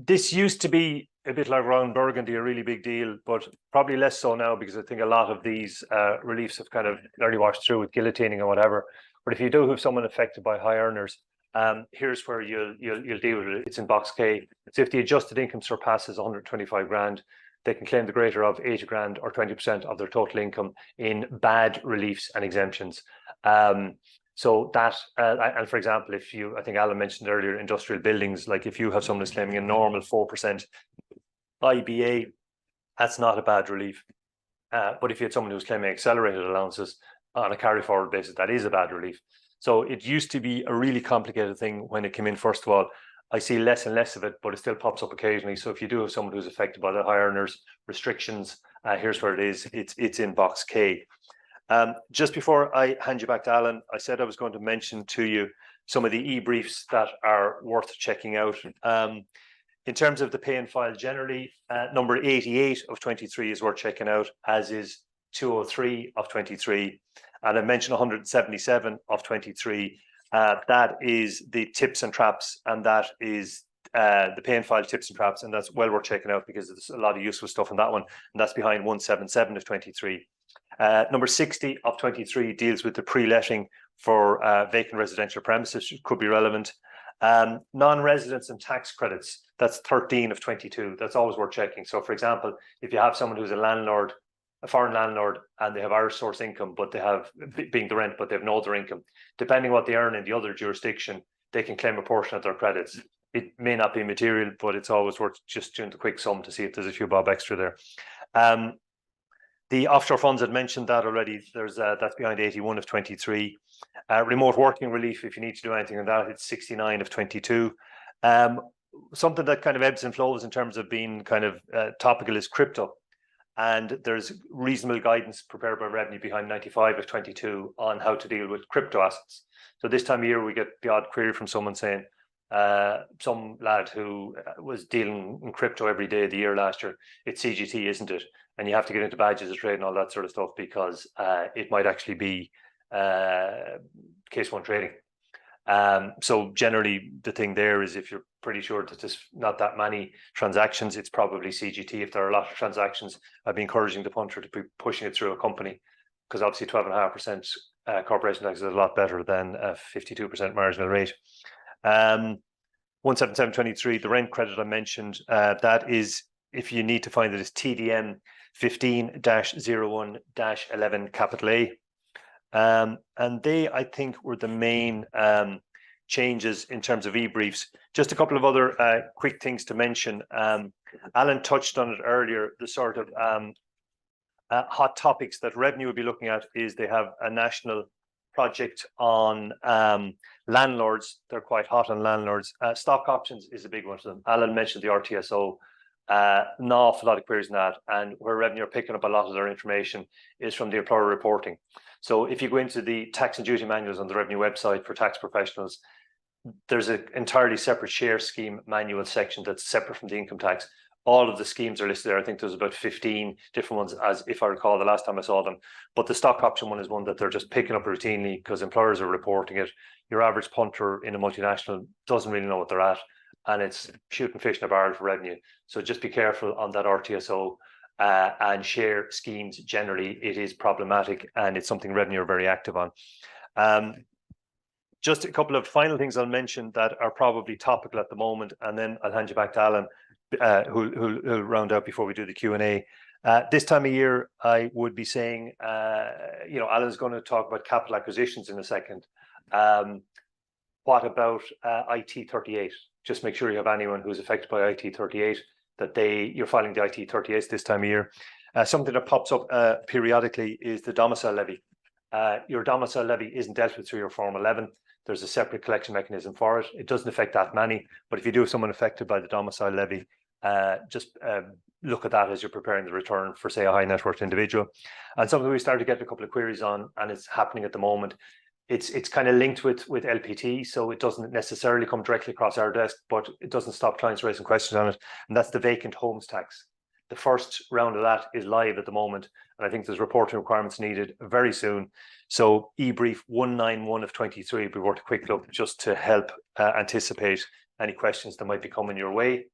This used to be a bit like Round Burgundy, a really big deal, but probably less so now because I think a lot of these reliefs have kind of already washed through with guillotining or whatever. But if you do have someone affected by high earners, here's where you'll deal with it. It's in box K. So if the adjusted income surpasses 125 grand, they can claim the greater of 80 grand or 20% of their total income in bad reliefs and exemptions. So that, and for example, if you, I think Alan mentioned earlier, industrial buildings, like if you have someone who's claiming a normal 4% IBA, that's not a bad relief. But if you had someone who's claiming accelerated allowances on a carry forward basis, that is a bad relief. So it used to be a really complicated thing when it came in, first of all. I see less and less of it, but it still pops up occasionally. So if you do have someone who's affected by the high earners restrictions, here's where it is. It's in box K. Just before I hand you back to Alan, I said I was going to mention to you some of the e-briefs that are worth checking out. In terms of the pay and file generally, number 88 of 23 is worth checking out, as is 203 of 23. And I mentioned 177 of 23. That is the tips and traps, and that is the pay and file tips and traps, and that's well worth checking out because there's a lot of useful stuff in that one, and that's behind 177 of 23. Number 60 of 23 deals with the pre-letting for vacant residential premises, which could be relevant. Non-residents and tax credits, that's 13 of 22. That's always worth checking. So for example, if you have someone who's a landlord, a foreign landlord, and they have Irish source income, but they have, being the rent, but they have no other income, depending what they earn in the other jurisdiction, they can claim a portion of their credits. It may not be material, but it's always worth just doing the quick sum to see if there's a few bob extra there. The offshore funds, I'd mentioned that already. There's that's behind 81 of 23. Remote working relief, if you need to do anything on that, it's 69 of 22. Something that kind of ebbs and flows in terms of being kind of topical is crypto. And there's reasonable guidance prepared by Revenue behind 95 of 22 on how to deal with crypto assets. So this time of year, we get the odd query from someone saying, some lad who was dealing in crypto every day of the year last year, it's CGT, isn't it? And you have to get into badges of trade and all that sort of stuff because it might actually be case one trading. So generally the thing there is if you're pretty sure that there's not that many transactions, it's probably CGT. If there are a lot of transactions, I'd be encouraging the punter to be pushing it through a company, because obviously 12.5% corporation tax is a lot better than a 52% marginal rate. 17723, the rent credit I mentioned, that is, if you need to find it, is TDM 15-01-11 capital A. And they, I think, were the main changes in terms of e-briefs. Just a couple of other quick things to mention. Alan touched on it earlier. The sort of hot topics that Revenue will be looking at is they have a national project on landlords. They're quite hot on landlords. Stock options is a big one for them. Alan mentioned the RTSO. An awful lot of queries in that, and where Revenue are picking up a lot of their information is from the employer reporting. So if you go into the tax and duty manuals on the Revenue website for tax professionals, there's an entirely separate share scheme manual section that's separate from the income tax. All of the schemes are listed there. I think there's about 15 different ones, as if I recall the last time I saw them. But the stock option one is one that they're just picking up routinely because employers are reporting it. Your average punter in a multinational doesn't really know what they're at, and it's shooting fish in a barrel for Revenue. So just be careful on that RTSO and share schemes. Generally, it is problematic, and it's something Revenue are very active on. Just a couple of final things I'll mention that are probably topical at the moment, and then I'll hand you back to Alan, who'll round out before we do the Q&A. This time of year, I would be saying, Alan's going to talk about capital acquisitions in a second. What about IT38? Just make sure you have anyone who's affected by IT38, that you're filing the IT38s this time of year. Something that pops up periodically is the domicile levy. Your domicile levy isn't dealt with through your Form 11. There's a separate collection mechanism for it. It doesn't affect that many, but if you do have someone affected by the domicile levy, just look at that as you're preparing the return for, say, a high net worth individual. And something we started to get a couple of queries on, and it's happening at the moment. It's kind of linked with LPT, so it doesn't necessarily come directly across our desk, but it doesn't stop clients raising questions on it, and that's the vacant homes tax. The first round of that is live at the moment, and I think there's reporting requirements needed very soon. So e-brief 191 of 23 will be worth a quick look just to help anticipate any questions that might be coming your way.